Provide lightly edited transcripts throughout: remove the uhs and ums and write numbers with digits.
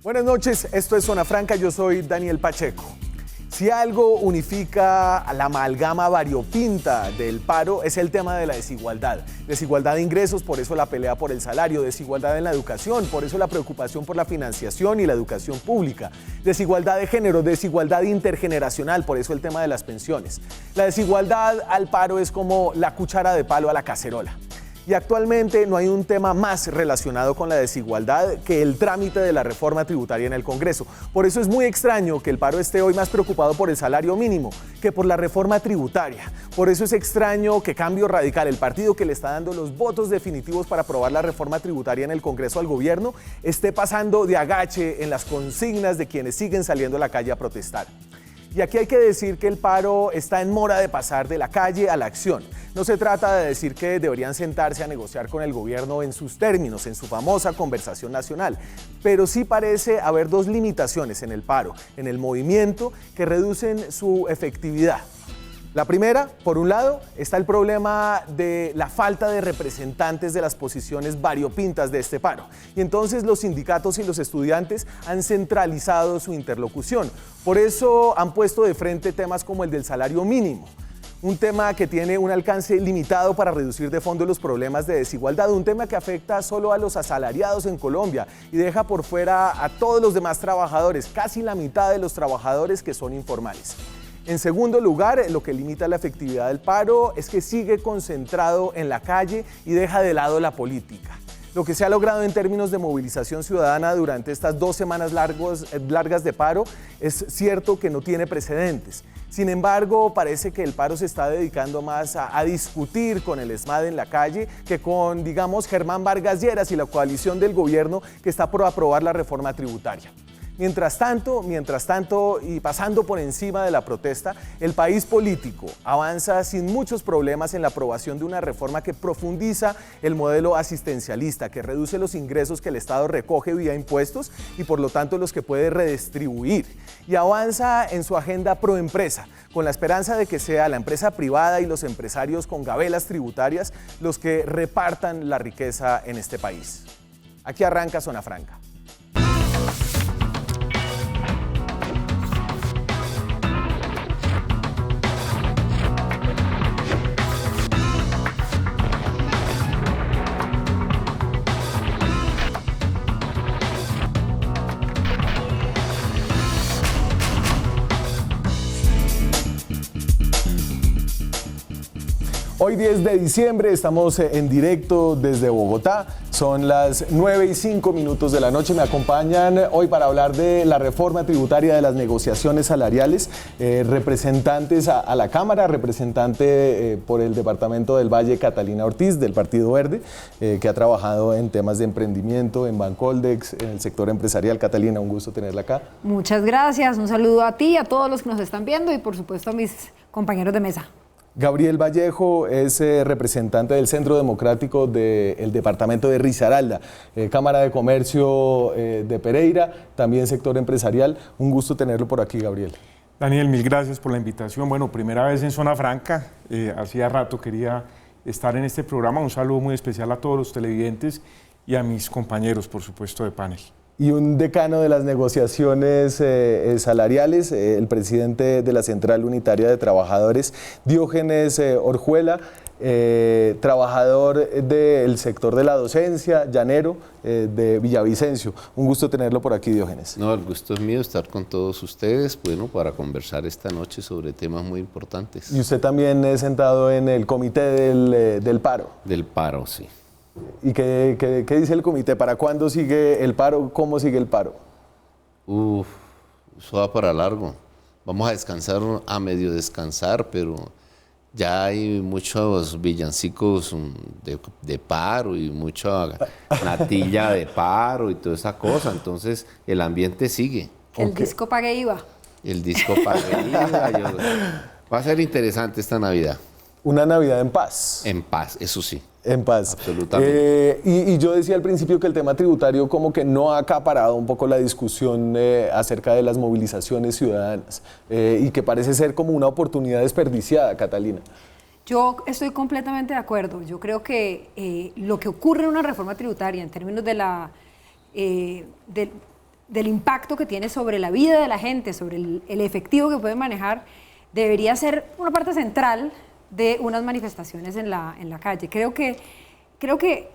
Buenas noches, esto es Zona Franca, yo soy Daniel Pacheco. Si algo unifica a la amalgama variopinta del paro es el tema de la desigualdad. Desigualdad de ingresos, por eso la pelea por el salario, desigualdad en la educación, por eso la preocupación por la financiación y la educación pública, desigualdad de género, desigualdad intergeneracional, por eso el tema de las pensiones. La desigualdad al paro es como la cuchara de palo a la cacerola. Y actualmente no hay un tema más relacionado con la desigualdad que el trámite de la reforma tributaria en el Congreso. Por eso es muy extraño que el paro esté hoy más preocupado por el salario mínimo que por la reforma tributaria. Por eso es extraño que Cambio Radical, el partido que le está dando los votos definitivos para aprobar la reforma tributaria en el Congreso al gobierno, esté pasando de agache en las consignas de quienes siguen saliendo a la calle a protestar. Y aquí hay que decir que el paro está en mora de pasar de la calle a la acción. No se trata de decir que deberían sentarse a negociar con el gobierno en sus términos, en su famosa conversación nacional, pero sí parece haber dos limitaciones en el paro, en el movimiento, que reducen su efectividad. La primera, por un lado, está el problema de la falta de representantes de las posiciones variopintas de este paro. Y entonces los sindicatos y los estudiantes han centralizado su interlocución. Por eso han puesto de frente temas como el del salario mínimo. Un tema que tiene un alcance limitado para reducir de fondo los problemas de desigualdad, un tema que afecta solo a los asalariados en Colombia y deja por fuera a todos los demás trabajadores, casi la mitad de los trabajadores que son informales. En segundo lugar, lo que limita la efectividad del paro es que sigue concentrado en la calle y deja de lado la política. Lo que se ha logrado en términos de movilización ciudadana durante estas 2 semanas largas de paro es cierto que no tiene precedentes. Sin embargo, parece que el paro se está dedicando más a discutir con el ESMAD en la calle que con, digamos, Germán Vargas Lleras y la coalición del gobierno que está por aprobar la reforma tributaria. Mientras tanto, y pasando por encima de la protesta, el país político avanza sin muchos problemas en la aprobación de una reforma que profundiza el modelo asistencialista, que reduce los ingresos que el Estado recoge vía impuestos y por lo tanto los que puede redistribuir. Y avanza en su agenda proempresa, con la esperanza de que sea la empresa privada y los empresarios con gabelas tributarias los que repartan la riqueza en este país. Aquí arranca Zona Franca. Hoy 10 de diciembre estamos en directo desde Bogotá, son las 9:05 de la noche, me acompañan hoy para hablar de la reforma tributaria, de las negociaciones salariales, representantes a la Cámara, representante por el Departamento del Valle, Catalina Ortiz, del Partido Verde, que ha trabajado en temas de emprendimiento, en Bancoldex, en el sector empresarial. Catalina, un gusto tenerla acá. Muchas gracias, un saludo a ti, a todos los que nos están viendo y por supuesto a mis compañeros de mesa. Gabriel Vallejo es representante del Centro Democrático del departamento de Risaralda, Cámara de Comercio de Pereira, también sector empresarial. Un gusto tenerlo por aquí, Gabriel. Daniel, mil gracias por la invitación. Bueno, primera vez en Zona Franca, hacía rato quería estar en este programa. Un saludo muy especial a todos los televidentes y a mis compañeros, por supuesto, de panel. Y un decano de las negociaciones salariales, el presidente de la Central Unitaria de Trabajadores, Diógenes Orjuela, trabajador del sector de la docencia, llanero, de Villavicencio. Un gusto tenerlo por aquí, Diógenes. No, el gusto es mío estar con todos ustedes, bueno, para conversar esta noche sobre temas muy importantes. Y usted también es sentado en el comité del paro. Del paro, sí. ¿Y qué dice el comité? ¿Para cuándo sigue el paro? ¿Cómo sigue el paro? Eso va para largo. Vamos a descansar, a medio descansar, pero ya hay muchos villancicos de paro y mucha natilla de paro y toda esa cosa. Entonces, el ambiente sigue. El disco pague IVA. El disco pague IVA. Va a ser interesante esta Navidad. Una Navidad en paz. En paz, eso sí. En paz. Absolutamente. Y yo decía al principio que el tema tributario como que no ha acaparado un poco la discusión acerca de las movilizaciones ciudadanas y que parece ser como una oportunidad desperdiciada, Catalina. Yo estoy completamente de acuerdo. Yo creo que lo que ocurre en una reforma tributaria en términos de del impacto que tiene sobre la vida de la gente, sobre el efectivo que puede manejar, debería ser una parte central de unas manifestaciones en la calle. Creo que,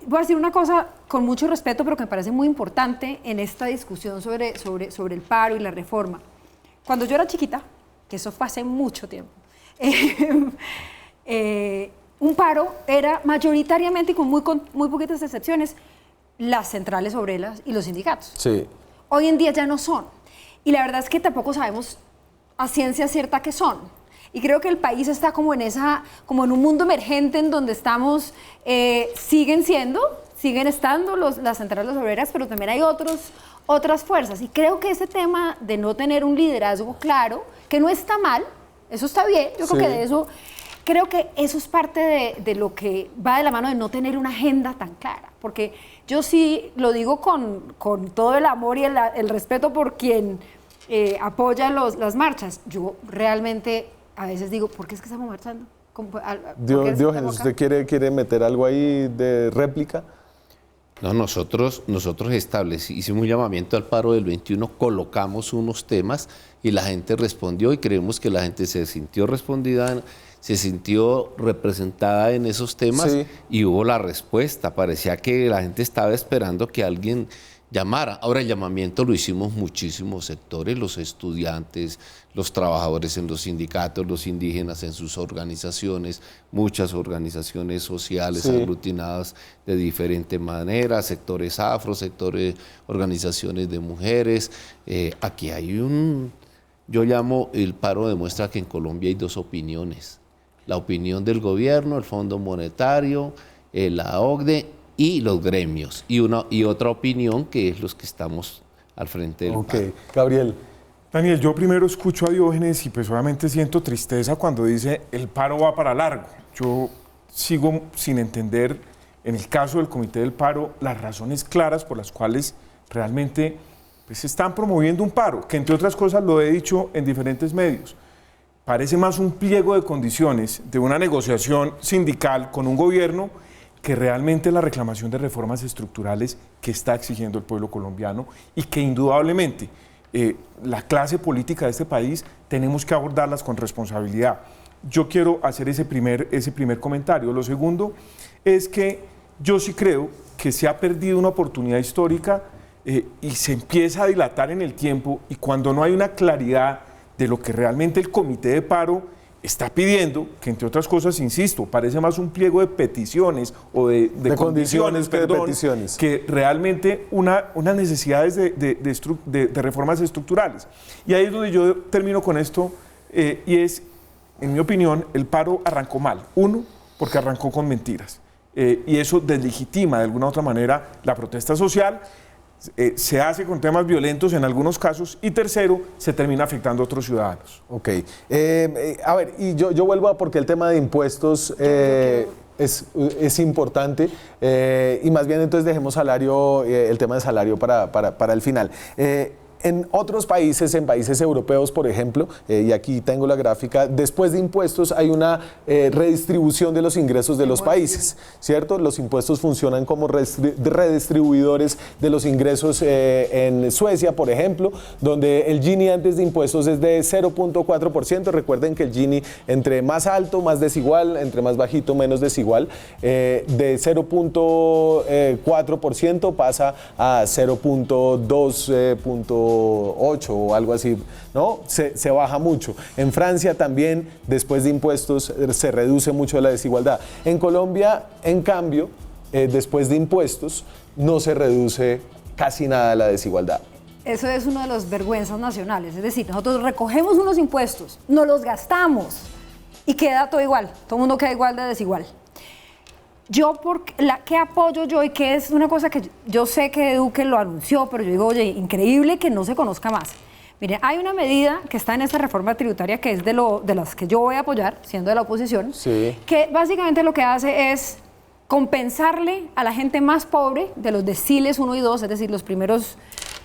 voy a decir una cosa con mucho respeto, pero que me parece muy importante en esta discusión sobre el paro y la reforma. Cuando yo era chiquita, que eso fue hace mucho tiempo, un paro era mayoritariamente y con muy poquitas excepciones las centrales obreras y los sindicatos. Sí. Hoy en día ya no son. Y la verdad es que tampoco sabemos a ciencia cierta qué son. Y creo que el país está como en un mundo emergente en donde estamos, siguen estando las centrales obreras, pero también hay otras fuerzas. Y creo que ese tema de no tener un liderazgo claro, que no está mal, eso está bien, yo creo que creo que eso es parte de lo que va de la mano de no tener una agenda tan clara. Porque yo sí lo digo con todo el amor y el respeto por quien apoya las marchas. Yo realmente a veces digo, ¿por qué es que estamos marchando? Diógenes, ¿usted quiere meter algo ahí de réplica? No, nosotros hicimos un llamamiento al paro del 21, colocamos unos temas y la gente respondió y creemos que la gente se sintió respondida, se sintió representada en esos temas y hubo la respuesta. Parecía que la gente estaba esperando que alguien llamara. Ahora el llamamiento lo hicimos muchísimos sectores, los estudiantes, los trabajadores en los sindicatos, los indígenas en sus organizaciones, muchas organizaciones sociales aglutinadas de diferente manera, sectores afro, organizaciones de mujeres. Aquí hay yo llamo, el paro demuestra que en Colombia hay dos opiniones. La opinión del gobierno, el Fondo Monetario, la OCDE y los gremios. Y otra opinión que es los que estamos al frente del paro. Gabriel. Daniel, yo primero escucho a Diógenes y pues obviamente siento tristeza cuando dice el paro va para largo. Yo sigo sin entender, en el caso del Comité del Paro, las razones claras por las cuales realmente pues, están promoviendo un paro, que entre otras cosas lo he dicho en diferentes medios. Parece más un pliego de condiciones de una negociación sindical con un gobierno que realmente la reclamación de reformas estructurales que está exigiendo el pueblo colombiano y que indudablemente la clase política de este país tenemos que abordarlas con responsabilidad. Yo quiero hacer ese primer comentario. Lo segundo es que yo sí creo que se ha perdido una oportunidad histórica y se empieza a dilatar en el tiempo, y cuando no hay una claridad de lo que realmente el Comité de Paro está pidiendo, que entre otras cosas, insisto, parece más un pliego de peticiones o de condiciones, que realmente unas necesidades de reformas estructurales. Y ahí es donde yo termino con esto, y es, en mi opinión, el paro arrancó mal. Uno, porque arrancó con mentiras, y eso deslegitima de alguna u otra manera la protesta social. Se hace con temas violentos en algunos casos, y tercero, se termina afectando a otros ciudadanos. Ok. A ver, y yo vuelvo a porque el tema de impuestos es importante, y más bien entonces dejemos el tema de salario para el final. En otros países, en países europeos, por ejemplo, y aquí tengo la gráfica, después de impuestos hay una redistribución de los ingresos de los países, ¿cierto? Los impuestos funcionan como redistribuidores de los ingresos en Suecia, por ejemplo, donde el Gini antes de impuestos es de 0.4%. Recuerden que el Gini entre más alto, más desigual, entre más bajito, menos desigual. De 0.4% pasa a 0.2%. 8 o algo así, ¿no? Se baja mucho. En Francia también, después de impuestos, se reduce mucho la desigualdad. En Colombia, en cambio, después de impuestos, no se reduce casi nada la desigualdad. Eso es una de las vergüenzas nacionales, es decir, nosotros recogemos unos impuestos, no los gastamos y queda todo igual, todo el mundo queda igual de desigual. ¿Qué apoyo yo? Y que es una cosa que yo sé que Duque lo anunció, pero yo digo, oye, increíble que no se conozca más. Miren, hay una medida que está en esta reforma tributaria que es de las que yo voy a apoyar, siendo de la oposición, que básicamente lo que hace es compensarle a la gente más pobre de los deciles 1 y 2, es decir, los primeros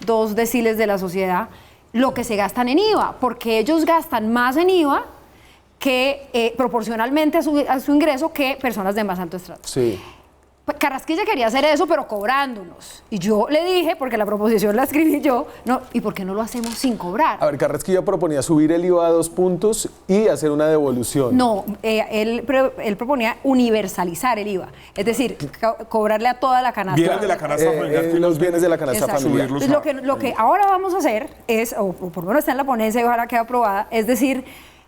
2 deciles de la sociedad, lo que se gastan en IVA, porque ellos gastan más en IVA que proporcionalmente a su ingreso que personas de más alto estrato. Sí. Carrasquilla quería hacer eso, pero cobrándonos. Y yo le dije, porque la proposición la escribí yo, no, ¿y por qué no lo hacemos sin cobrar? A ver, Carrasquilla proponía subir el IVA a 2 puntos y hacer una devolución. No, él proponía universalizar el IVA. Es decir, cobrarle a toda la canasta. Bienes de la canasta familiar. Los bienes de la canasta Exacto. familiar. Subirlos Lo que ahora vamos a hacer es, o por lo menos está en la ponencia y ojalá quede aprobada, es decir,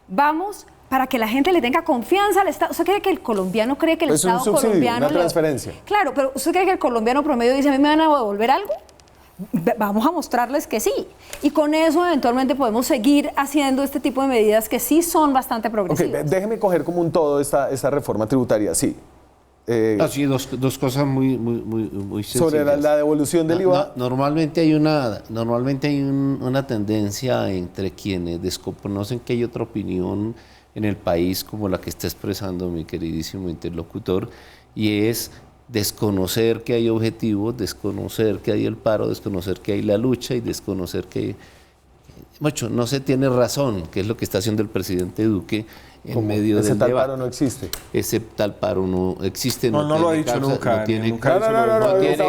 vamos para que la gente le tenga confianza al Estado. ¿Usted cree que el colombiano cree que el Es un Estado subsidio, colombiano... una transferencia. Claro, pero ¿usted cree que el colombiano promedio dice, a mí me van a devolver algo? Vamos a mostrarles que sí. Y con eso eventualmente podemos seguir haciendo este tipo de medidas que sí son bastante progresivas. Ok, déjeme coger como un todo esta reforma tributaria, sí. Así, dos cosas muy sencillas. Sobre la devolución del IVA. Normalmente hay una tendencia entre quienes desconocen que hay otra opinión en el país como la que está expresando mi queridísimo interlocutor, y es desconocer que hay objetivos, desconocer que hay el paro, desconocer que hay la lucha y desconocer que no se tiene razón, que es lo que está haciendo el presidente Duque en medio del debate. Ese tal paro no existe. Ese tal paro no existe. No lo ha dicho causa, nunca. No tiene nunca no tiene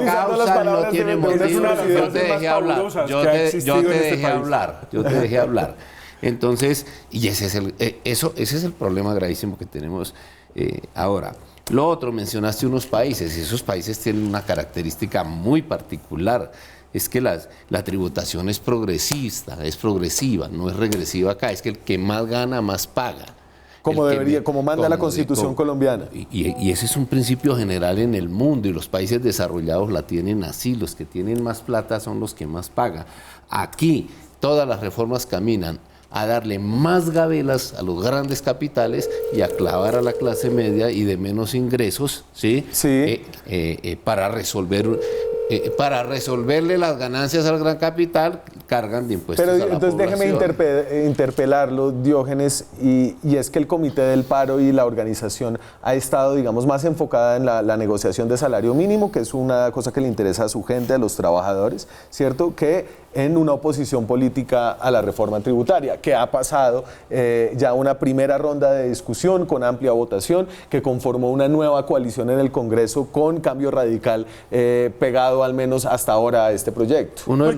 causa, no tiene motivo. Yo te dejé hablar. Yo te dejé hablar. Entonces, y ese es el problema gravísimo que tenemos ahora. Lo otro, mencionaste unos países, y esos países tienen una característica muy particular. Es que la tributación es progresista, es progresiva, no es regresiva acá. Es que el que más gana, más paga. Como manda la Constitución colombiana. Y ese es un principio general en el mundo, y los países desarrollados la tienen así. Los que tienen más plata son los que más pagan. Aquí todas las reformas caminan a darle más gabelas a los grandes capitales y a clavar a la clase media y de menos ingresos, ¿sí? Sí. Para resolverle las ganancias al gran capital, cargan de impuestos Pero a la entonces población. déjeme interpelarlo, Diógenes, y es que el Comité del Paro y la organización ha estado, digamos, más enfocada en la negociación de salario mínimo, que es una cosa que le interesa a su gente, a los trabajadores, ¿cierto?, que en una oposición política a la reforma tributaria, que ha pasado ya una primera ronda de discusión con amplia votación, que conformó una nueva coalición en el Congreso con Cambio Radical pegado al menos hasta ahora a este proyecto. Uno de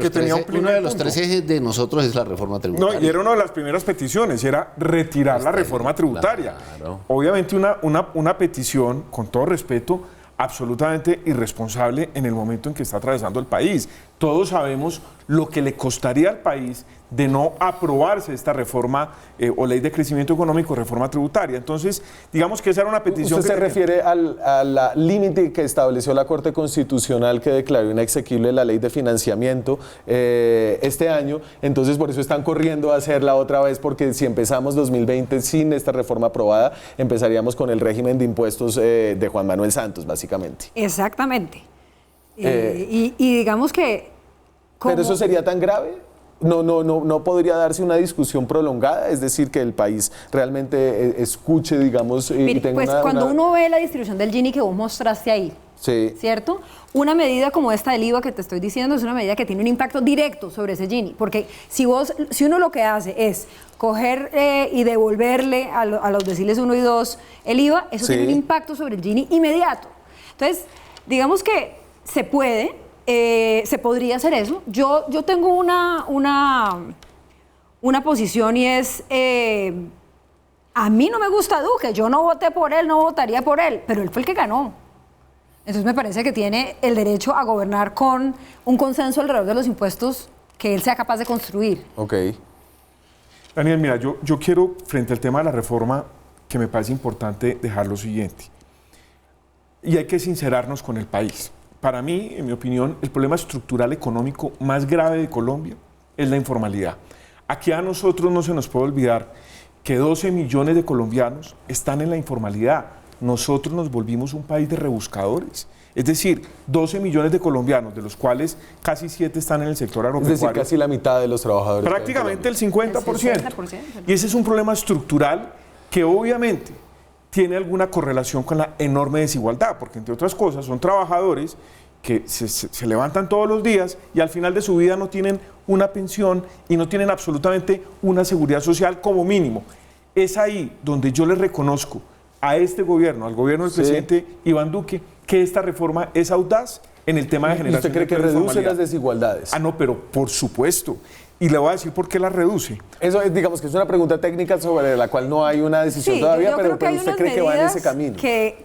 los tres ejes de nosotros es la reforma tributaria. No, y era una de las primeras peticiones, era retirar la reforma tributaria. Claro. Obviamente una petición, con todo respeto, absolutamente irresponsable en el momento en que está atravesando el país. Todos sabemos lo que le costaría al país de no aprobarse esta reforma o ley de crecimiento económico, reforma tributaria. Entonces, digamos que esa era una petición. ¿Usted se refiere al límite que estableció la Corte Constitucional, que declaró inexequible la ley de financiamiento este año? Entonces, por eso están corriendo a hacerla otra vez, porque si empezamos 2020 sin esta reforma aprobada, empezaríamos con el régimen de impuestos de Juan Manuel Santos, básicamente. Exactamente. Y digamos que... ¿Pero eso sería tan grave? No podría darse una discusión prolongada, es decir, que el país realmente escuche, digamos, y tenga pues cuando uno ve la distribución del Gini que vos mostraste ahí, sí, ¿cierto? Una medida como esta del IVA que te estoy diciendo es una medida que tiene un impacto directo sobre ese Gini, porque si uno lo que hace es coger y devolverle a los deciles 1 y 2 el IVA, eso tiene un impacto sobre el Gini inmediato. Entonces, digamos que se podría hacer eso. Yo tengo una posición, y es, a mí no me gusta Duque, yo no voté por él, no votaría por él, pero él fue el que ganó. Entonces me parece que tiene el derecho a gobernar con un consenso alrededor de los impuestos que él sea capaz de construir. Ok. Daniel, mira, yo quiero, frente al tema de la reforma, que me parece importante dejar lo siguiente. Y hay que sincerarnos con el país. Para mí, en mi opinión, el problema estructural económico más grave de Colombia es la informalidad. Aquí a nosotros no se nos puede olvidar que 12 millones de colombianos están en la informalidad. Nosotros nos volvimos un país de rebuscadores. Es decir, 12 millones de colombianos, de los cuales casi 7 están en el sector agropecuario. Es decir, casi la mitad de los trabajadores. Prácticamente el 50%. El 60%. Y ese es un problema estructural que obviamente tiene alguna correlación con la enorme desigualdad, porque entre otras cosas son trabajadores que se levantan todos los días y al final de su vida no tienen una pensión y no tienen absolutamente una seguridad social como mínimo. Es ahí donde yo les reconozco a este gobierno, al gobierno del presidente Iván Duque, que esta reforma es audaz en el tema de generación. ¿Usted cree que reduce las desigualdades? Ah, no, pero por supuesto. Y le voy a decir por qué la reduce. Eso es, digamos que es una pregunta técnica sobre la cual no hay una decisión todavía, yo creo que pero hay usted unas cree que va en ese medidas camino.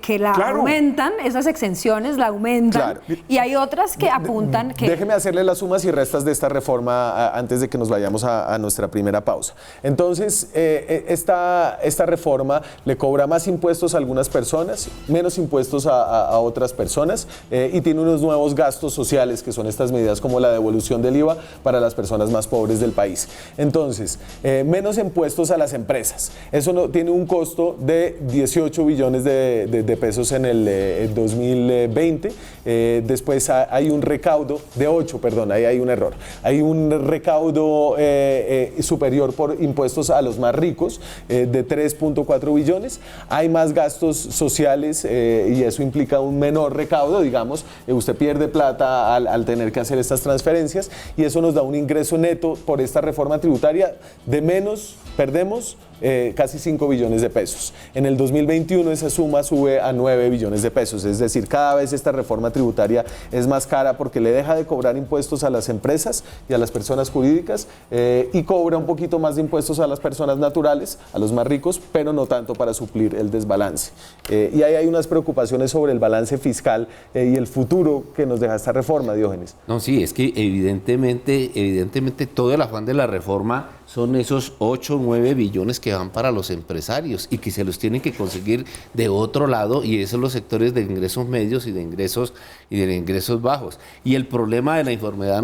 Que la aumentan, esas exenciones la aumentan, y hay otras que apuntan que... Déjeme hacerle las sumas y restas de esta reforma antes de que nos vayamos a nuestra primera pausa. Entonces, esta reforma le cobra más impuestos a algunas personas, menos impuestos a otras personas, y tiene unos nuevos gastos sociales, que son estas medidas como la devolución del IVA para las personas más pobres del país. Entonces, menos impuestos a las empresas. Eso tiene un costo de 18 billones de pesos en el 2020. Después hay un recaudo de 8, perdón, ahí hay un error. Hay un recaudo superior por impuestos a los más ricos de 3.4 billones. Hay más gastos sociales y eso implica un menor recaudo, digamos. Usted pierde plata al tener que hacer estas transferencias y eso nos da un ingreso neto por esta reforma tributaria de menos, perdemos casi 5 billones de pesos. En el 2021 esa suma sube a 9 billones de pesos, es decir, cada vez esta reforma tributaria es más cara porque le deja de cobrar impuestos a las empresas y a las personas jurídicas y cobra un poquito más de impuestos a las personas naturales, a los más ricos, pero no tanto para suplir el desbalance. Y ahí hay unas preocupaciones sobre el balance fiscal y el futuro que nos deja esta reforma, Diógenes. No, sí, es que evidentemente todo el afán de la reforma son esos 8 o 9 billones que van para los empresarios y que se los tienen que conseguir de otro lado, y esos son los sectores de ingresos medios y de ingresos bajos. Y el problema de la informalidad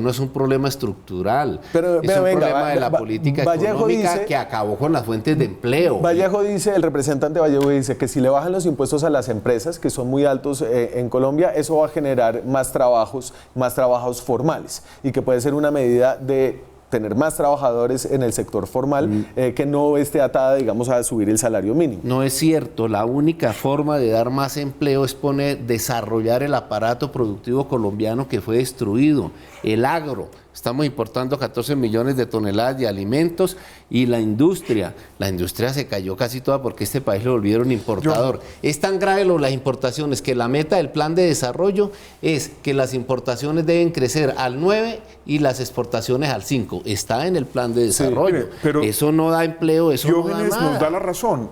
no es un problema estructural, pero, es un venga, problema de la política económica dice, que acabó con las fuentes de empleo. Vallejo dice, el representante Vallejo dice que si le bajan los impuestos a las empresas, que son muy altos en Colombia, eso va a generar más trabajos formales y que puede ser una medida de tener más trabajadores en el sector formal que no esté atada, digamos, a subir el salario mínimo. No es cierto, la única forma de dar más empleo es desarrollar el aparato productivo colombiano que fue destruido, el agro. Estamos importando 14 millones de toneladas de alimentos y la industria se cayó casi toda porque este país lo volvieron importador. Es tan grave las importaciones que la meta del plan de desarrollo es que las importaciones deben crecer al 9 y las exportaciones al 5. Está en el plan de desarrollo. Sí, pero eso no da empleo, eso no da nada. Nos da la razón.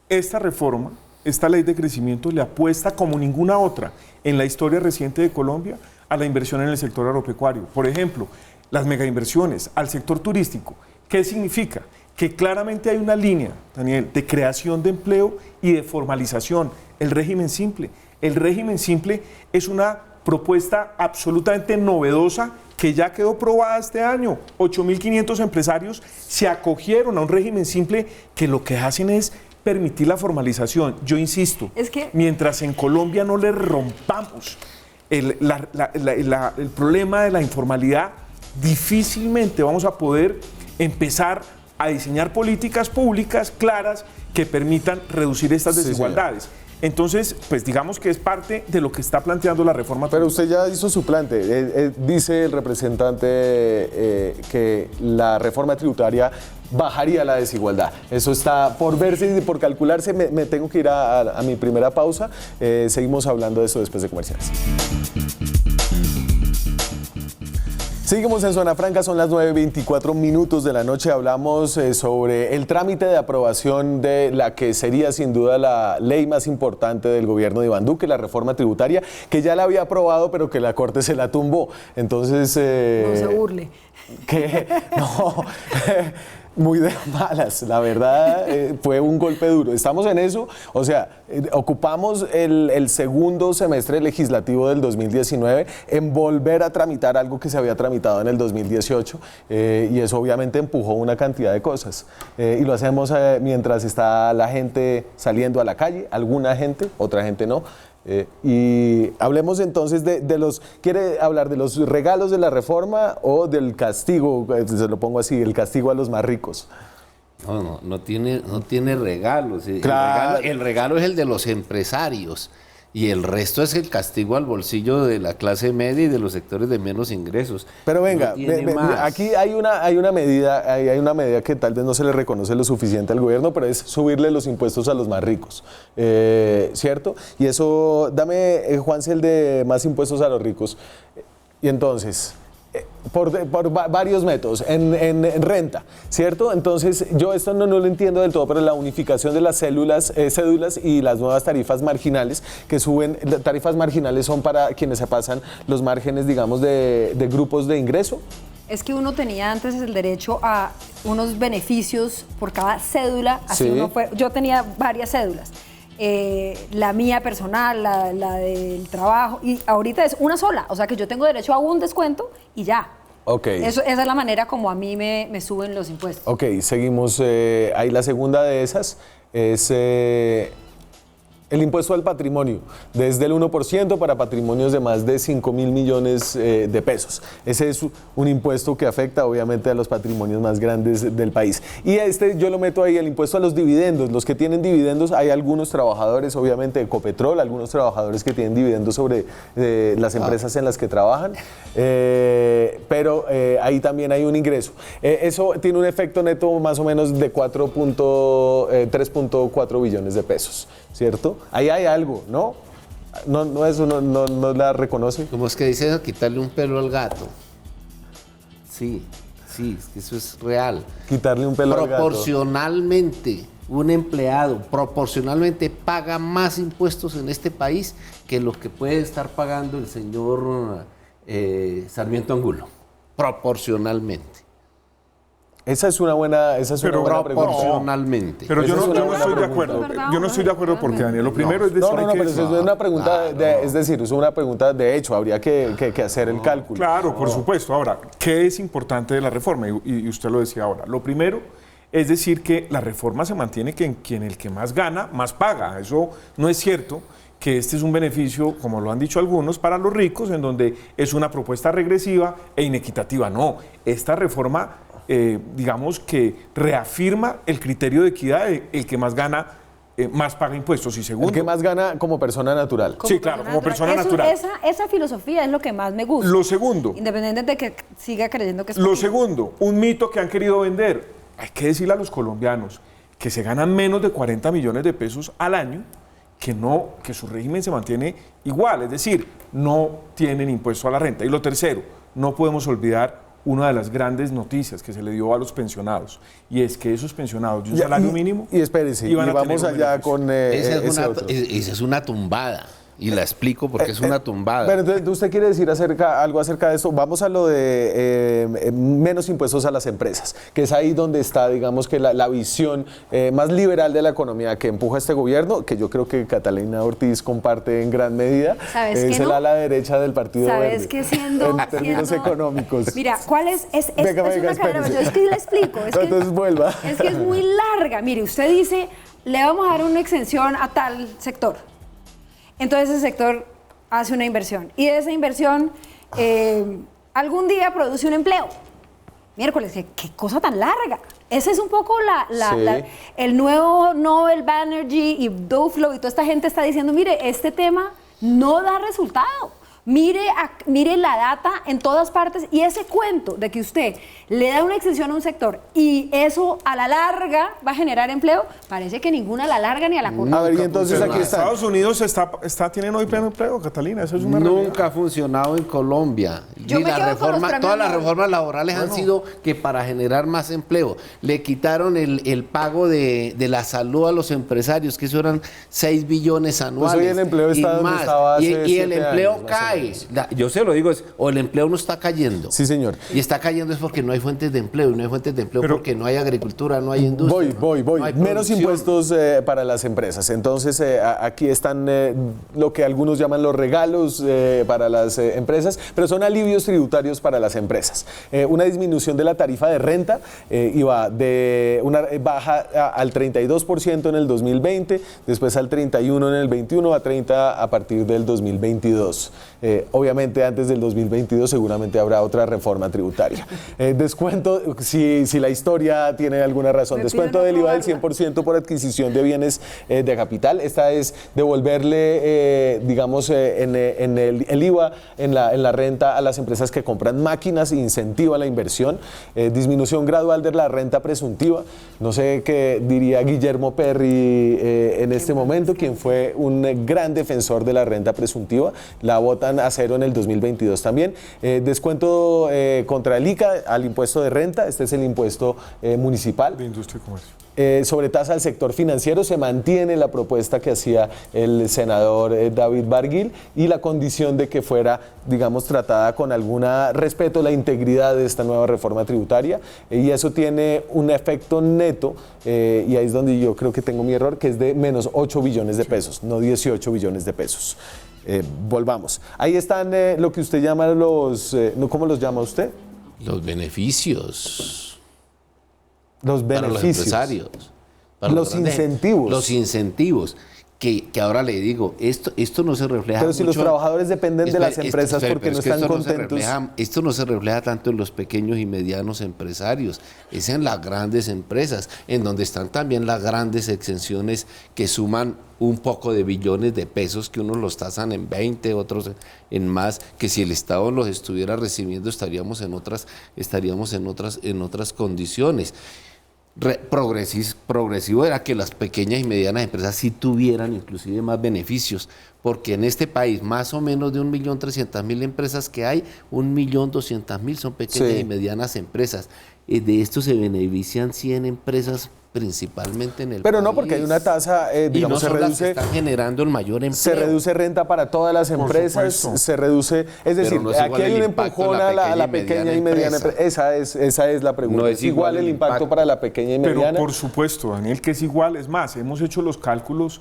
Esta reforma, esta ley de crecimiento le apuesta como ninguna otra en la historia reciente de Colombia a la inversión en el sector agropecuario. Por ejemplo, las megainversiones al sector turístico. ¿Qué significa? Que claramente hay una línea, Daniel, de creación de empleo y de formalización. El régimen simple. El régimen simple es una propuesta absolutamente novedosa que ya quedó probada este año. 8.500 empresarios se acogieron a un régimen simple que lo que hacen es permitir la formalización. Yo insisto, mientras en Colombia no le rompamos el problema de la informalidad, difícilmente vamos a poder empezar a diseñar políticas públicas claras que permitan reducir estas desigualdades. Entonces, pues digamos que es parte de lo que está planteando la reforma. Pero usted ya hizo su plante. Dice el representante que la reforma tributaria bajaría la desigualdad. Eso está por verse y por calcularse. Me tengo que ir a mi primera pausa. Seguimos hablando de eso después de comerciales. Seguimos en Zona Franca, son las 9:24 minutos de la noche. Hablamos sobre el trámite de aprobación de la que sería sin duda la ley más importante del gobierno de Iván Duque, la reforma tributaria, que ya la había aprobado, pero que la Corte se la tumbó. Entonces... no se burle. Que no... Muy de malas, la verdad fue un golpe duro. Estamos en eso, o sea, ocupamos el segundo semestre legislativo del 2019 en volver a tramitar algo que se había tramitado en el 2018 y eso obviamente empujó una cantidad de cosas. Y lo hacemos mientras está la gente saliendo a la calle, alguna gente, otra gente no. Y hablemos entonces de los, ¿quiere hablar de los regalos de la reforma o del castigo? Se lo pongo así, el castigo a los más ricos. No tiene regalos. Claro. El regalo es el de los empresarios Y el resto es el castigo al bolsillo de la clase media y de los sectores de menos ingresos. Pero venga, No tiene más. aquí hay una medida que tal vez no se le reconoce lo suficiente al gobierno, pero es subirle los impuestos a los más ricos, ¿cierto? Y eso, dame, Juanse, el de más impuestos a los ricos. Y entonces, por varios métodos, en renta, ¿cierto? Entonces, yo esto no lo entiendo del todo, pero la unificación de las cédulas y las nuevas tarifas marginales que suben, tarifas marginales son para quienes se pasan los márgenes, digamos, de grupos de ingreso. Es que uno tenía antes el derecho a unos beneficios por cada cédula, así Sí. uno fue, yo tenía varias cédulas. La mía personal, la del trabajo, y ahorita es una sola, o sea que yo tengo derecho a un descuento y ya. Ok. Esa es la manera como a mí me suben los impuestos. Ok, seguimos. Ahí la segunda de esas es el impuesto al patrimonio, desde el 1% para patrimonios de más de 5.000 millones de pesos. Ese es un impuesto que afecta obviamente a los patrimonios más grandes del país. Y yo lo meto ahí, el impuesto a los dividendos. Los que tienen dividendos, hay algunos trabajadores obviamente de Ecopetrol, algunos trabajadores que tienen dividendos sobre las empresas en las que trabajan, pero ahí también hay un ingreso. Eso tiene un efecto neto más o menos de 3.4 billones de pesos, ¿cierto? Ahí hay algo, ¿no? No, eso no la reconoce. Como es que dice quitarle un pelo al gato. Sí, es que eso es real. Quitarle un pelo al gato. Proporcionalmente, un empleado proporcionalmente paga más impuestos en este país que lo que puede estar pagando el señor Sarmiento Angulo. Proporcionalmente. Esa es una buena pregunta. Proporcionalmente. Pero yo Esa es no una buena estoy de pregunta. acuerdo. ¿Verdad? Yo no estoy de acuerdo porque, Daniel, lo primero es decir No, que pero eso es una pregunta, es decir, es una pregunta de hecho, habría que hacer el cálculo. Claro, por supuesto. Ahora, ¿qué es importante de la reforma? Y usted lo decía ahora. Lo primero es decir que la reforma se mantiene que el que más gana, más paga. Eso no es cierto, que este es un beneficio, como lo han dicho algunos, para los ricos, en donde es una propuesta regresiva e inequitativa. No, esta reforma, digamos que reafirma el criterio de equidad, el que más gana, más paga impuestos. Y segundo, El que más gana como persona natural. Sí, claro, como persona natural. Esa filosofía es lo que más me gusta. Lo segundo, Independiente de que siga creyendo que es Lo poquito. segundo, un mito que han querido vender. Hay que decirle a los colombianos que se ganan menos de 40 millones de pesos al año, que su régimen se mantiene igual, es decir, no tienen impuesto a la renta. Y lo tercero, no podemos olvidar una de las grandes noticias que se le dio a los pensionados, y es que esos pensionados de un salario mínimo Y espérese, y iban a vamos tener un allá beneficio. con Esa otro. es una tumbada. Y la explico porque es una tumbada. Pero entonces, ¿usted quiere decir algo acerca de esto? Vamos a lo de menos impuestos a las empresas, que es ahí donde está, digamos, que la visión más liberal de la economía que empuja este gobierno, que yo creo que Catalina Ortiz comparte en gran medida. ¿Sabes Es qué el no? ala derecha del Partido ¿Sabes Verde. que siendo en términos económicos. Mira, ¿cuál es? Venga, una cadena, espérese. es que le explico. Entonces vuelva. Es que es muy larga. Mire, usted dice, le vamos a dar una exención a tal sector. Entonces ese sector hace una inversión. Y de esa inversión algún día produce un empleo. Miércoles, qué cosa tan larga. Ese es un poco Sí. el nuevo Nobel, Banerjee y Duflo y toda esta gente está diciendo, mire, este tema no da resultado. Mire la data en todas partes y ese cuento de que usted le da una exención a un sector y eso a la larga va a generar empleo, parece que ninguna a la larga ni a la corta. A ver, y entonces aquí está. Estados Unidos tienen hoy pleno empleo, Catalina, eso es una realidad. Nunca ha funcionado en Colombia. Yo Ni me la quedo con los reforma, premios todas las Nobel. reformas laborales han sido que para generar más empleo. Le quitaron el pago de la salud a los empresarios, que eso eran 6 billones anuales. hoy el empleo está y donde más. estaba hace Y el 7 empleo años, más o cae. menos. Yo se lo digo, o el empleo no está cayendo. Sí, señor. Y está cayendo es porque no hay fuentes de empleo. Y no hay fuentes de empleo Pero- porque no hay agricultura, no hay industria. Voy. no hay Menos producción. impuestos para las empresas. Entonces, aquí están lo que algunos llaman los regalos para las empresas, pero son alivios tributarios para las empresas. Una disminución de la tarifa de renta iba de una baja al 32% en el 2020, después al 31% en el 21, a 30% a partir del 2022. Obviamente antes del 2022 seguramente habrá otra reforma tributaria. Descuento, si la historia tiene alguna razón, descuento del IVA del 100% por adquisición de bienes de capital. Esta es devolverle, digamos, en el IVA, en la renta a las empresas que compran máquinas, incentiva la inversión, disminución gradual de la renta presuntiva. No sé qué diría Guillermo Perry en este momento, quien fue un gran defensor de la renta presuntiva. La votan a cero en el 2022 también. Descuento contra el ICA al impuesto de renta, este es el impuesto municipal. De industria y comercio. Sobretasa al sector financiero, se mantiene la propuesta que hacía el senador David Barguil y la condición de que fuera, digamos, tratada con algún respeto la integridad de esta nueva reforma tributaria, y eso tiene un efecto neto, y ahí es donde yo creo que tengo mi error, que es de menos 8 billones de pesos, no 18 billones de pesos. Volvamos. Ahí están lo que usted llama los, ¿cómo los llama usted? Los beneficios. Los beneficios. Para los empresarios. Para los incentivos. Los incentivos. Que ahora le digo, esto no se refleja. Pero si mucho, los trabajadores dependen de las empresas porque no están contentos. Esto no se refleja tanto en los pequeños y medianos empresarios, es en las grandes empresas, en donde están también las grandes exenciones que suman un poco de billones de pesos, que unos los tasan en 20, otros en más, que si el Estado los estuviera recibiendo estaríamos en otras condiciones. Progresivo era que las pequeñas y medianas empresas sí tuvieran inclusive más beneficios, porque en este país más o menos de 1.300.000 empresas que hay, 1.200.000 son pequeñas y medianas empresas. De esto se benefician 100 empresas principalmente en el Pero país. no, porque hay una tasa, digamos, y no se reduce, están generando el mayor empleo. Se reduce renta para todas las empresas, se reduce, es decir, no es aquí hay un empujón a la pequeña y mediana empresa. Esa es la pregunta. No es igual el impacto para la pequeña y mediana. Pero por supuesto, Daniel, que es igual. Es más, hemos hecho los cálculos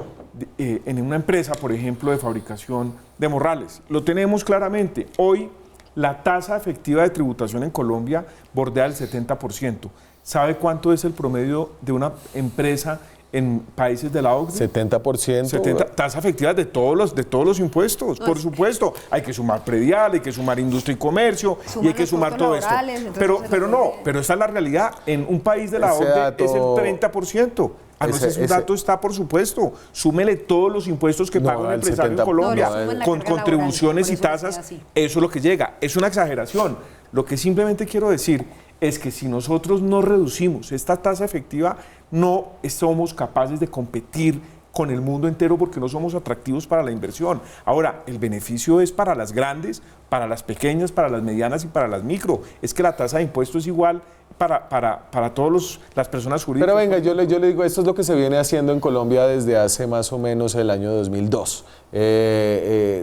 en una empresa, por ejemplo, de fabricación de morrales. Lo tenemos claramente. Hoy la tasa efectiva de tributación en Colombia bordea el 70%. ¿Sabe cuánto es el promedio de una empresa en países de la OCDE? 70%. Tasa efectiva de todos los impuestos, por supuesto. Hay que sumar predial, hay que sumar industria y comercio, y hay que sumar todo esto. Pero esa es la realidad. En un país de la OCDE es el 30%. Ese dato está, por supuesto. Súmele todos los impuestos que paga un empresario en Colombia, con contribuciones y tasas. Eso es lo que llega. Es una exageración. Lo que simplemente quiero decir es que si nosotros no reducimos esta tasa efectiva, no somos capaces de competir con el mundo entero porque no somos atractivos para la inversión. Ahora, el beneficio es para las grandes, para las pequeñas, para las medianas y para las micro. Es que la tasa de impuesto es igual para todas las personas jurídicas. Pero venga, yo le digo, esto es lo que se viene haciendo en Colombia desde hace más o menos el año 2002.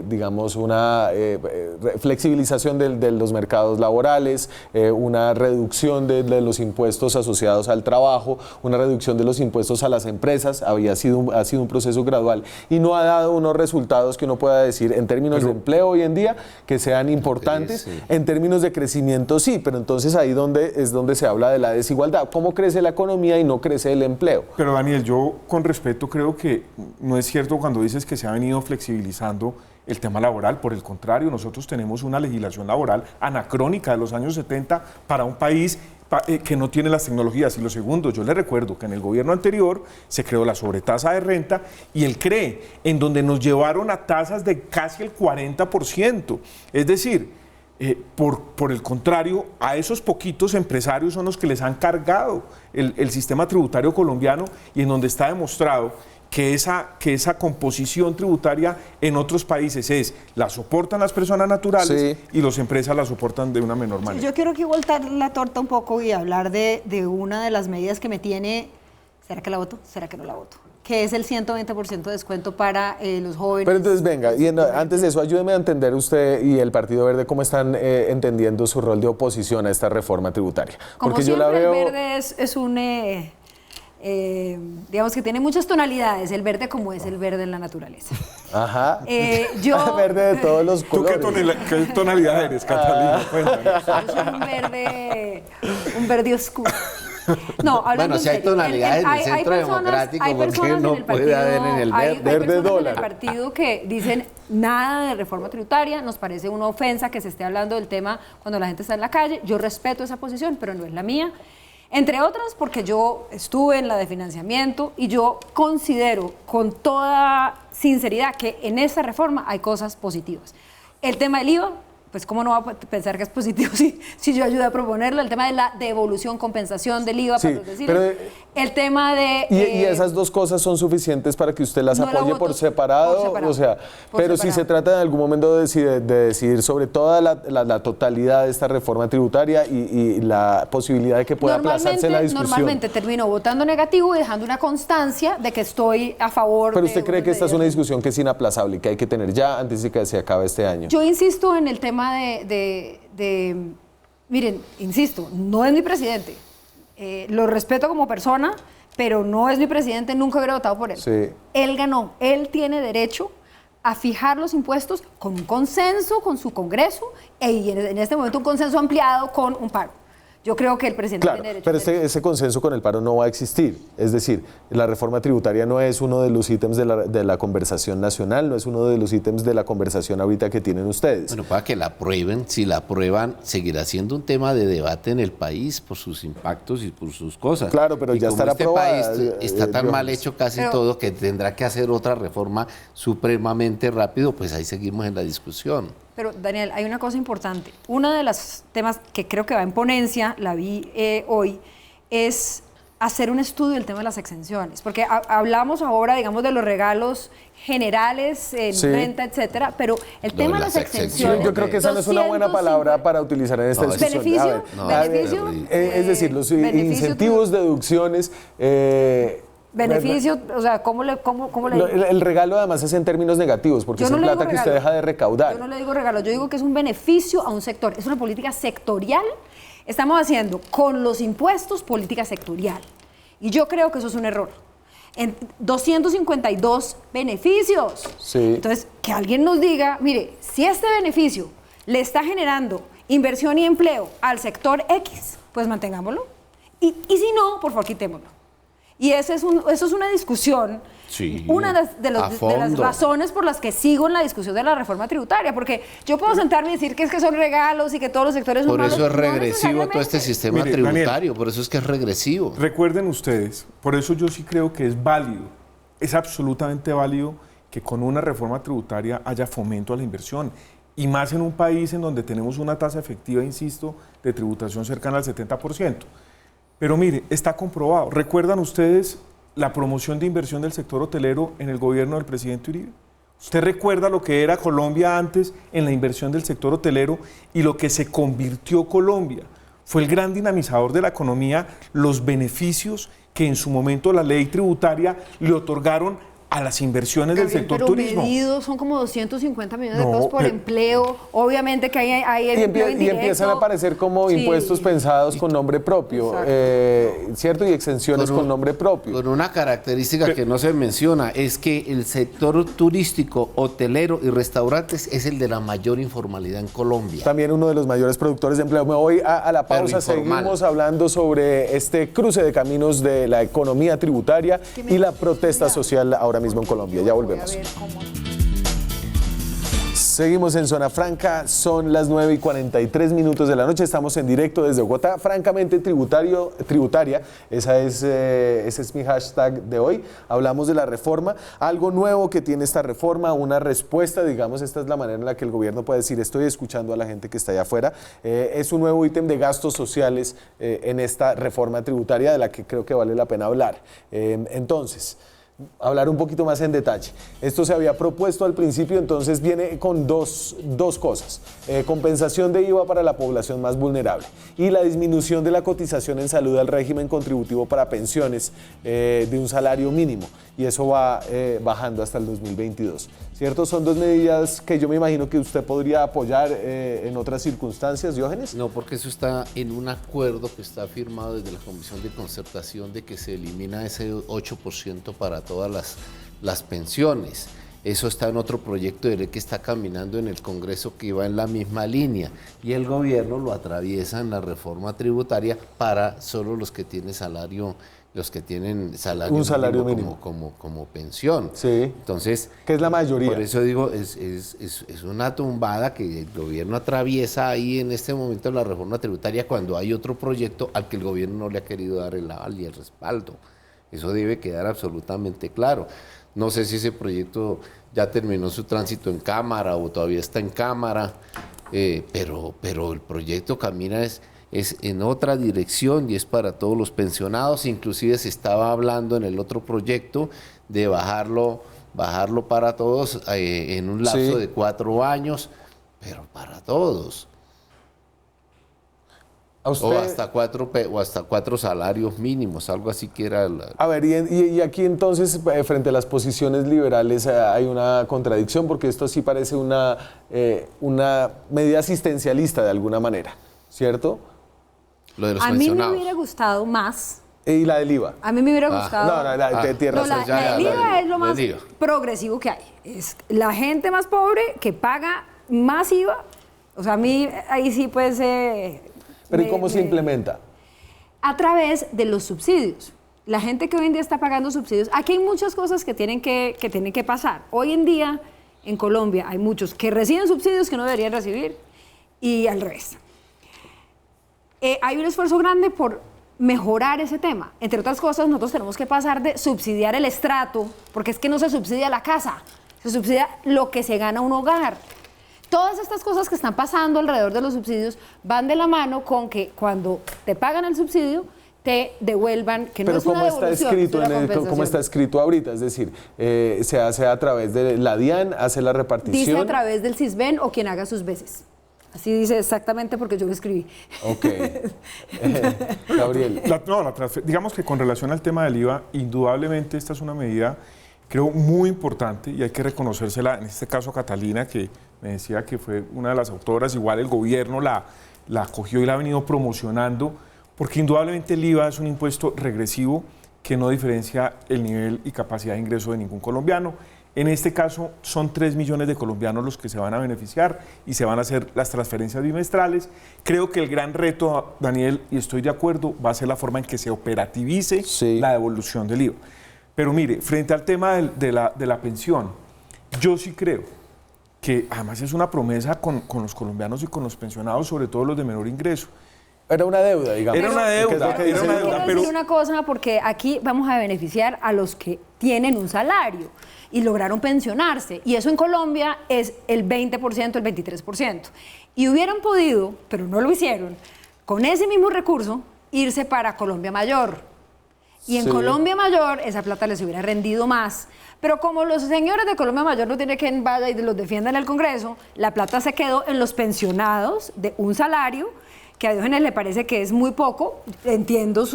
Digamos, una flexibilización de los mercados laborales, una reducción de los impuestos asociados al trabajo, una reducción de los impuestos a las empresas. Ha sido un proceso gradual y no ha dado unos resultados que uno pueda decir en términos de empleo hoy en día que sean importantes. Sí. En términos de crecimiento sí, pero entonces ahí es donde se habla de la desigualdad. ¿Cómo crece la economía y no crece el empleo? Pero Daniel, yo con respeto creo que no es cierto cuando dices que se ha venido flexibilizando el tema laboral. Por el contrario, nosotros tenemos una legislación laboral anacrónica de los años 70 para un país que no tiene las tecnologías. Y lo segundo, yo le recuerdo que en el gobierno anterior se creó la sobretasa de renta y el CRE, en donde nos llevaron a tasas de casi el 40%. Es decir, por el contrario, a esos poquitos empresarios son los que les han cargado el sistema tributario colombiano, y en donde está demostrado que esa composición tributaria en otros países la soportan las personas naturales y las empresas la soportan de una menor manera. Yo quiero aquí voltar la torta un poco y hablar de una de las medidas que me tiene, ¿será que la voto? ¿Será que no la voto? Que es el 120% de descuento para los jóvenes. Pero entonces venga, y antes de eso, ayúdeme a entender usted y el Partido Verde cómo están entendiendo su rol de oposición a esta reforma tributaria. Como porque siempre, yo la veo... el verde es un... digamos que tiene muchas tonalidades, el verde como es el verde en la naturaleza. Ajá. Verde de todos los colores. ¿Tú qué tonalidad eres, Catalina? Cuéntame. Yo soy un verde oscuro. No, bueno, si hay tonalidades en el Centro Democrático, ¿por qué no puede haber en el verde? Hay personas en el partido que dicen, nada de reforma tributaria, nos parece una ofensa que se esté hablando del tema cuando la gente está en la calle. Yo respeto esa posición, pero no es la mía. Entre otras porque yo estuve en la de financiamiento y yo considero con toda sinceridad que en esta reforma hay cosas positivas. El tema del IVA, pues cómo no va a pensar que es positivo si yo ayudé a proponerlo. El tema de la devolución, compensación del IVA para los vecinos. El tema de... ¿Y esas dos cosas son suficientes para que usted las apoye por separado? O sea, pero si se trata en algún momento de decidir sobre toda la totalidad de esta reforma tributaria y la posibilidad de que pueda aplazarse la discusión. Normalmente termino votando negativo y dejando una constancia de que estoy a favor. ¿Pero usted cree que esta es una discusión que es inaplazable y que hay que tener ya antes de que se acabe este año? Yo insisto en el tema miren, insisto, no es mi presidente. Lo respeto como persona, pero no es mi presidente, nunca hubiera votado por él. Sí. Él ganó, él tiene derecho a fijar los impuestos con un consenso con su Congreso y en este momento un consenso ampliado con un paro. Yo creo que el presidente tiene derecho. Pero ese consenso con el paro no va a existir. Es decir, la reforma tributaria no es uno de los ítems de la conversación nacional, no es uno de los ítems de la conversación ahorita que tienen ustedes. Bueno, para que la aprueben, si la aprueban, seguirá siendo un tema de debate en el país por sus impactos y por sus cosas. Claro, pero ya estará aprobada. Este país está tan mal hecho casi todo que tendrá que hacer otra reforma supremamente rápido, pues ahí seguimos en la discusión. Pero, Daniel, hay una cosa importante. Uno de los temas que creo que va en ponencia, la vi hoy, es hacer un estudio del tema de las exenciones. Porque hablamos ahora, digamos, de los regalos generales, renta, etcétera, pero el tema de las exenciones... Yo creo que esa no es una buena palabra para utilizar en esta discusión. ¿Beneficio? Es decir, los incentivos, deducciones... Beneficio, o sea, ¿cómo le el regalo además es en términos negativos, porque es plata que usted deja de recaudar. Yo no le digo regalo, yo digo que es un beneficio a un sector, es una política sectorial. Estamos haciendo con los impuestos política sectorial. Y yo creo que eso es un error. En 252 beneficios. Sí. Entonces, que alguien nos diga, mire, si este beneficio le está generando inversión y empleo al sector X, pues mantengámoslo. Y si no, por favor, quitémoslo. Y eso es una discusión, una de las razones por las que sigo en la discusión de la reforma tributaria, porque yo puedo sentarme y decir que es que son regalos y que todos los sectores son malos. Por eso es regresivo todo este sistema tributario, Daniel, por eso es que es regresivo. Recuerden ustedes, por eso yo sí creo que es válido, es absolutamente válido que con una reforma tributaria haya fomento a la inversión. Y más en un país en donde tenemos una tasa efectiva, insisto, de tributación cercana al 70%. Pero mire, está comprobado. ¿Recuerdan ustedes la promoción de inversión del sector hotelero en el gobierno del presidente Uribe? ¿Usted recuerda lo que era Colombia antes en la inversión del sector hotelero y lo que se convirtió Colombia? Fue el gran dinamizador de la economía, los beneficios que en su momento la ley tributaria le otorgaron a las inversiones del sector turismo. Medidos son como 250 millones de pesos por empleo. Obviamente que hay empleo indirecto. Y empiezan a aparecer como impuestos pensados con nombre propio, ¿cierto? Y exenciones con nombre propio. Con una característica que no se menciona, es que el sector turístico, hotelero y restaurantes es el de la mayor informalidad en Colombia. También uno de los mayores productores de empleo. Me voy a la pausa, seguimos hablando sobre este cruce de caminos de la economía tributaria y la protesta social ahora mismo en Colombia. Ya volvemos. Seguimos en Zona Franca, son las 9:43 de la noche, estamos en directo desde Bogotá, francamente tributaria, ese es mi hashtag de hoy. Hablamos de la reforma, algo nuevo que tiene esta reforma, una respuesta, digamos, esta es la manera en la que el gobierno puede decir, estoy escuchando a la gente que está allá afuera. Es un nuevo ítem de gastos sociales en esta reforma tributaria de la que creo que vale la pena hablar. Entonces, hablar un poquito más en detalle. Esto se había propuesto al principio, entonces viene con dos cosas. Compensación de IVA para la población más vulnerable y la disminución de la cotización en salud al régimen contributivo para pensiones de un salario mínimo. Y eso va bajando hasta el 2022. ¿Cierto? Son dos medidas que yo me imagino que usted podría apoyar en otras circunstancias, Diógenes. No, porque eso está en un acuerdo que está firmado desde la Comisión de Concertación de que se elimina ese 8% para todas las pensiones. Eso está en otro proyecto de ley que está caminando en el Congreso que va en la misma línea y el gobierno lo atraviesa en la reforma tributaria para solo los que tienen salario los que tienen Un salario mínimo. como pensión. Sí. Entonces, Que es la mayoría. por eso digo, es una tumbada que el gobierno atraviesa ahí en este momento la reforma tributaria cuando hay otro proyecto al que el gobierno no le ha querido dar el aval y el respaldo. Eso debe quedar absolutamente claro. No sé si ese proyecto ya terminó su tránsito en Cámara o todavía está en Cámara, pero el proyecto camina es en otra dirección y es para todos los pensionados. Inclusive se estaba hablando en el otro proyecto de bajarlo para todos en un lapso de 4 años, pero para todos. ¿A usted? O hasta 4 salarios mínimos, algo así que era... A ver, y aquí entonces, frente a las posiciones liberales, hay una contradicción, porque esto sí parece una medida asistencialista de alguna manera, ¿cierto? Lo de los A mí me pensionados. hubiera gustado más. Y la del IVA. A mí me hubiera gustado. No, tierra No, la del IVA es lo más del IVA. progresivo que hay. Es la gente más pobre que paga más IVA. O sea, a mí ahí sí pues... Pero ¿y cómo se implementa? A través de los subsidios. La gente que hoy en día está pagando subsidios, aquí hay muchas cosas que tienen que pasar. Hoy en día, en Colombia, hay muchos que reciben subsidios que no deberían recibir y al revés. Hay un esfuerzo grande por mejorar ese tema. Entre otras cosas, nosotros tenemos que pasar de subsidiar el estrato, porque es que no se subsidia la casa, se subsidia lo que se gana un hogar. Todas estas cosas que están pasando alrededor de los subsidios van de la mano con que cuando te pagan el subsidio, te devuelvan, que no Pero es una devolución, es una compensación. ¿cómo está escrito ahorita? Es decir, se hace a través de la DIAN, hace la repartición. Dice a través del CISBEN o quien haga sus veces. Así dice exactamente porque yo lo escribí. Ok. Gabriel. Digamos que con relación al tema del IVA, indudablemente esta es una medida, creo, muy importante y hay que reconocérsela, en este caso Catalina, que me decía que fue una de las autoras, igual el gobierno la acogió y la ha venido promocionando, porque indudablemente el IVA es un impuesto regresivo que no diferencia el nivel y capacidad de ingreso de ningún colombiano. En este caso son 3 millones de colombianos los que se van a beneficiar y se van a hacer las transferencias bimestrales. Creo que el gran reto, Daniel, y estoy de acuerdo, va a ser la forma en que se operativice la devolución del IVA. Pero mire, frente al tema de la pensión, yo sí creo que además es una promesa con los colombianos y con los pensionados, sobre todo los de menor ingreso. Era una deuda, digamos. Era una deuda, Quiero decir una cosa, porque aquí vamos a beneficiar a los que tienen un salario y lograron pensionarse. Y eso en Colombia es el 20%, el 23%. Y hubieran podido, pero no lo hicieron, con ese mismo recurso, irse para Colombia Mayor. Y en Colombia Mayor esa plata les hubiera rendido más. Pero como los señores de Colombia Mayor no tienen quien vaya y los defienda en el Congreso, la plata se quedó en los pensionados de un salario que a Diógenes le parece que es muy poco, entiendo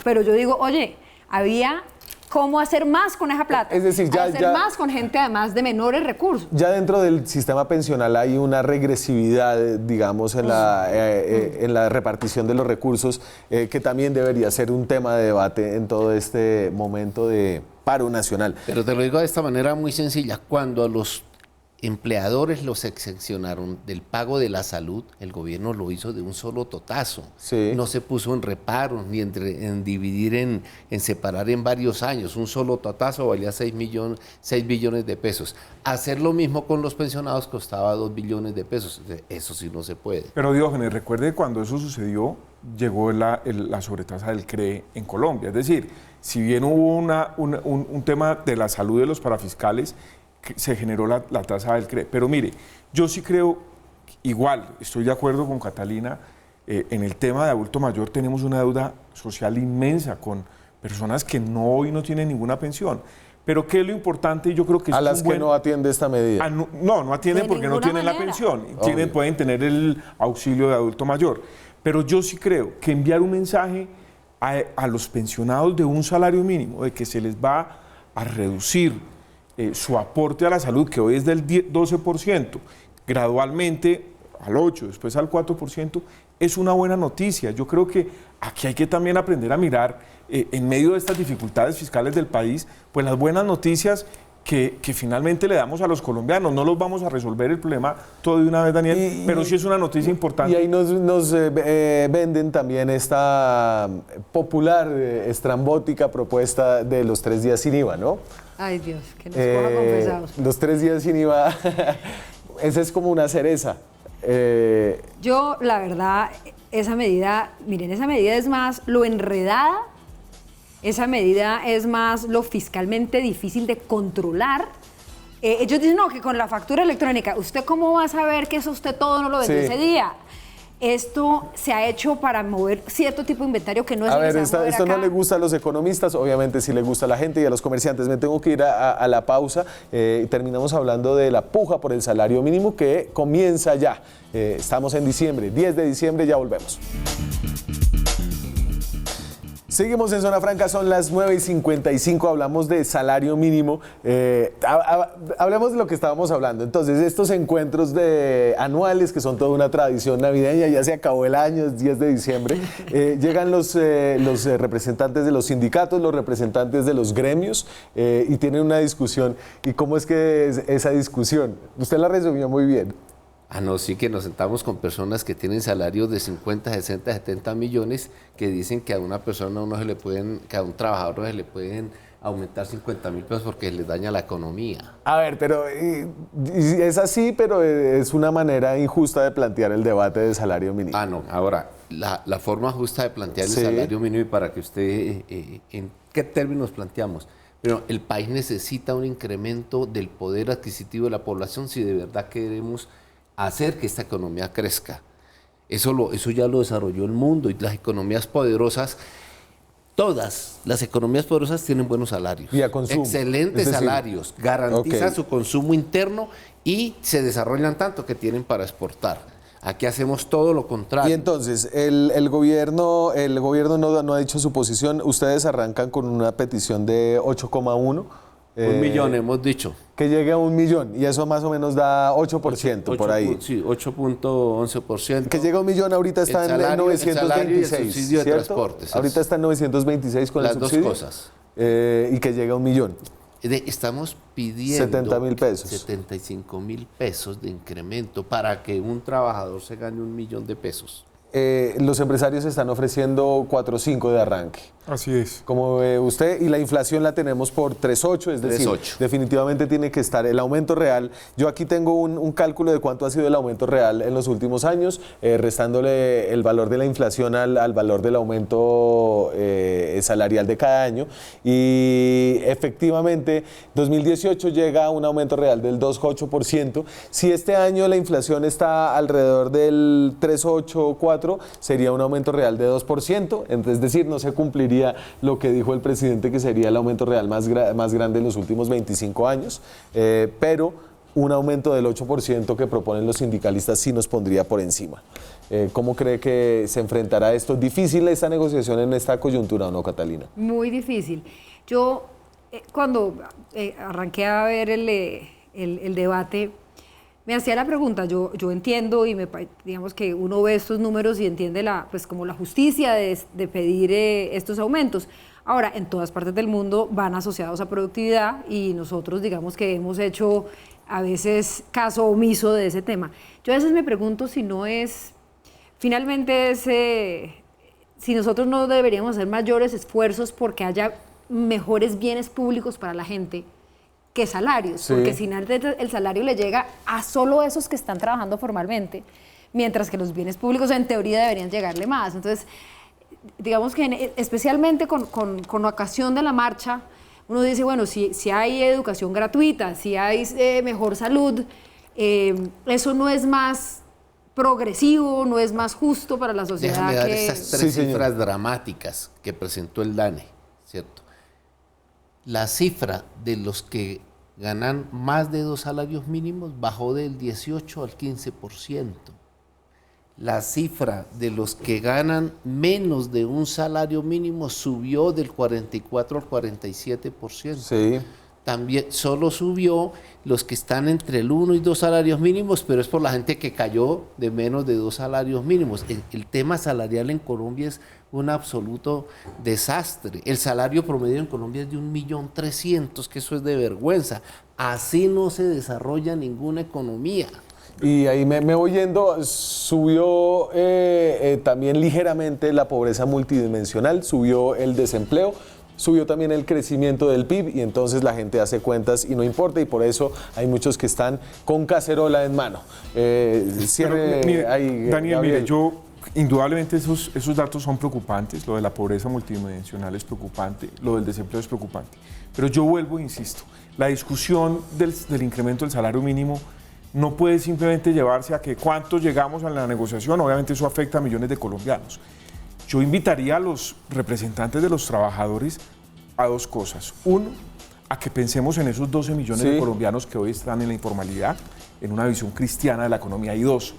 pero yo digo, oye, había cómo hacer más con esa plata, es decir, hacer más con gente además de menores recursos. Ya dentro del sistema pensional hay una regresividad, digamos, en la repartición de los recursos, que también debería ser un tema de debate en todo este momento de paro nacional. Pero te lo digo de esta manera muy sencilla, cuando a los empleadores los excepcionaron del pago de la salud, el gobierno lo hizo de un solo totazo. No se puso en reparos ni en dividir, en separar en varios años. Un solo totazo valía 6 billones de pesos. Hacer lo mismo con los pensionados costaba 2 billones de pesos. Eso sí no se puede. Pero Diógenes, recuerde que cuando eso sucedió, llegó la sobretasa del CRE en Colombia. Es decir, si bien hubo un tema de la salud de los parafiscales, se generó la tasa del CRE. Pero mire, yo sí creo, igual, estoy de acuerdo con Catalina, en el tema de adulto mayor tenemos una deuda social inmensa con personas que hoy no tienen ninguna pensión. Pero ¿qué es lo importante? Yo creo que a las que no atiende esta medida. No atienden porque no tienen la pensión. Pueden tener el auxilio de adulto mayor. Pero yo sí creo que enviar un mensaje a los pensionados de un salario mínimo, de que se les va a reducir su aporte a la salud, que hoy es del 12%, gradualmente al 8%, después al 4%, es una buena noticia. Yo creo que aquí hay que también aprender a mirar, en medio de estas dificultades fiscales del país, pues las buenas noticias que finalmente le damos a los colombianos. No los vamos a resolver el problema todo de una vez, Daniel, pero sí es una noticia importante. Y ahí nos venden también esta popular, estrambótica propuesta de los 3 días sin IVA, ¿no? Ay, Dios, que nos coja confesados. Los 3 días sin IVA, esa es como una cereza. Yo, la verdad, esa medida, miren, esa medida es más lo enredada, esa medida es más lo fiscalmente difícil de controlar. Ellos dicen, no, que con la factura electrónica, ¿usted cómo va a saber que eso usted todo no lo vendió ese día? Esto se ha hecho para mover cierto tipo de inventario que no es a ver, necesario esto mover no le gusta a los economistas, obviamente sí le gusta a la gente y a los comerciantes. Me tengo que ir a la pausa y terminamos hablando de la puja por el salario mínimo que comienza ya. Estamos en diciembre, 10 de diciembre, ya volvemos. Seguimos en Zona Franca, son las 9:55, hablamos de salario mínimo. Hablemos de lo que estábamos hablando. Entonces, estos encuentros anuales, que son toda una tradición navideña, ya se acabó el año, es 10 de diciembre, llegan los representantes de los sindicatos, los representantes de los gremios, y tienen una discusión. ¿Y cómo es que es esa discusión? Usted la resumió muy bien. No, sí que nos sentamos con personas que tienen salarios de 50, 60, 70 millones que dicen que a una persona que a un trabajador no se le pueden aumentar 50.000 pesos porque les daña la economía. A ver, pero es así, pero es una manera injusta de plantear el debate del salario mínimo. No, ahora, la forma justa de plantear el salario mínimo y para que usted, ¿en qué términos planteamos? Pero el país necesita un incremento del poder adquisitivo de la población si de verdad queremos hacer que esta economía crezca. Eso ya lo desarrolló el mundo y las economías poderosas, todas las economías poderosas tienen buenos salarios. Y a consumo. Excelentes salarios, garantizan su consumo interno y se desarrollan tanto que tienen para exportar. Aquí hacemos todo lo contrario. Y entonces, el gobierno no ha dicho su posición. Ustedes arrancan con una petición de 8,1. 1 millón hemos dicho. Que llegue a 1 millón, y eso más o menos da 8% por ahí. Sí, 8.11%. Que llegue a 1 millón, ahorita está en 926, subsidio de transporte. Ahorita está en 926 con el subsidio. Las dos cosas. Y que llegue a 1 millón. Estamos pidiendo 70.000 pesos. 75.000 pesos de incremento para que un trabajador se gane 1 millón de pesos. Los empresarios están ofreciendo 4.5 de arranque. Así es. Como ve usted, y la inflación la tenemos por 3.8, es decir, 3.8. definitivamente tiene que estar el aumento real. Yo aquí tengo un cálculo de cuánto ha sido el aumento real en los últimos años, restándole el valor de la inflación al valor del aumento salarial de cada año. Y efectivamente, 2018 llega a un aumento real del 2,8%. Si este año la inflación está alrededor del 3,8, 4, sería un aumento real de 2%, es decir, no se cumpliría lo que dijo el presidente que sería el aumento real más grande en los últimos 25 años, pero un aumento del 8% que proponen los sindicalistas sí nos pondría por encima. ¿Cómo cree que se enfrentará esto? ¿Difícil esta negociación en esta coyuntura o no, Catalina? Muy difícil. Yo, cuando arranqué a ver el debate, me hacía la pregunta, yo entiendo y digamos que uno ve estos números y entiende pues como la justicia de pedir estos aumentos. Ahora, en todas partes del mundo van asociados a productividad y nosotros digamos que hemos hecho a veces caso omiso de ese tema. Yo a veces me pregunto si no es, finalmente si nosotros no deberíamos hacer mayores esfuerzos porque haya mejores bienes públicos para la gente que salarios, sí. Porque si el salario le llega a solo esos que están trabajando formalmente, mientras que los bienes públicos en teoría deberían llegarle más. Entonces, digamos que especialmente con ocasión de la marcha, uno dice, bueno, si hay educación gratuita, si hay mejor salud, eso no es más progresivo, no es más justo para la sociedad. Déjame dar esas 3 cifras dramáticas que presentó el DANE, ¿cierto? La cifra de los que ganan más de 2 salarios mínimos bajó del 18 al 15%. La cifra de los que ganan menos de un salario mínimo subió del 44 al 47%. Sí. también solo subió los que están entre el 1 y 2 salarios mínimos, pero es por la gente que cayó de menos de 2 salarios mínimos. El tema salarial en Colombia es un absoluto desastre. El salario promedio en Colombia es de 1.300.000, que eso es de vergüenza. Así no se desarrolla ninguna economía. Y ahí me voy yendo, subió también ligeramente la pobreza multidimensional, subió el desempleo, subió también el crecimiento del PIB y entonces la gente hace cuentas y no importa y por eso hay muchos que están con cacerola en mano. Cierre Mire, ahí, Daniel, Gabriel. mire, indudablemente esos datos son preocupantes, lo de la pobreza multidimensional es preocupante, lo del desempleo es preocupante, pero yo vuelvo e insisto, la discusión del incremento del salario mínimo no puede simplemente llevarse a que cuánto llegamos a la negociación, obviamente eso afecta a millones de colombianos. Yo invitaría a los representantes de los trabajadores a dos cosas. Uno, a que pensemos en esos 12 millones de colombianos que hoy están en la informalidad, en una visión cristiana de la economía. Y dos,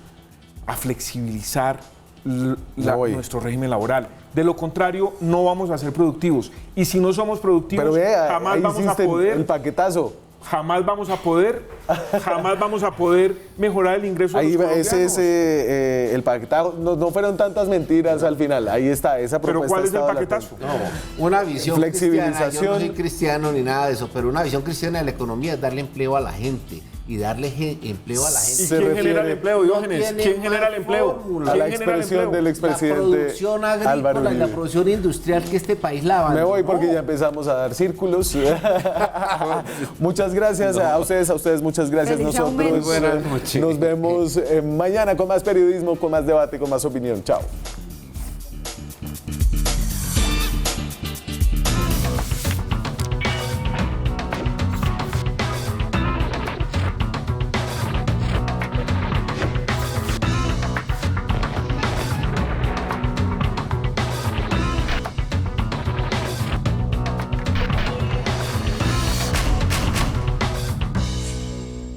a flexibilizar nuestro régimen laboral. De lo contrario, no vamos a ser productivos. Y si no somos productivos, Pero vea, jamás ahí vamos a poder... el paquetazo. Jamás vamos a poder mejorar el ingreso de Ahí los colombianos. ese es el paquetazo. No fueron tantas mentiras al final. Ahí está, esa propuesta. ¿Pero cuál es el estaba paquetazo? Una visión Flexibilización. cristiana, yo no soy cristiano ni nada de eso, pero una visión cristiana de la economía es darle empleo a la gente y darle empleo a la gente. ¿Y Se quién refiere- genera el empleo, Diógenes? tiene ¿Quién genera el más empleo? fórmula. A ¿Quién la genera el expresión empleo? del La expresidente producción Álvaro agrícola y la Uribe. producción industrial que este país la abandonó. Me voy porque ya empezamos a dar círculos. Muchas gracias a ustedes muchas gracias. Feliz Nosotros aumento. Buenas noches. nos vemos mañana con más periodismo, con más debate, con más opinión. Chao.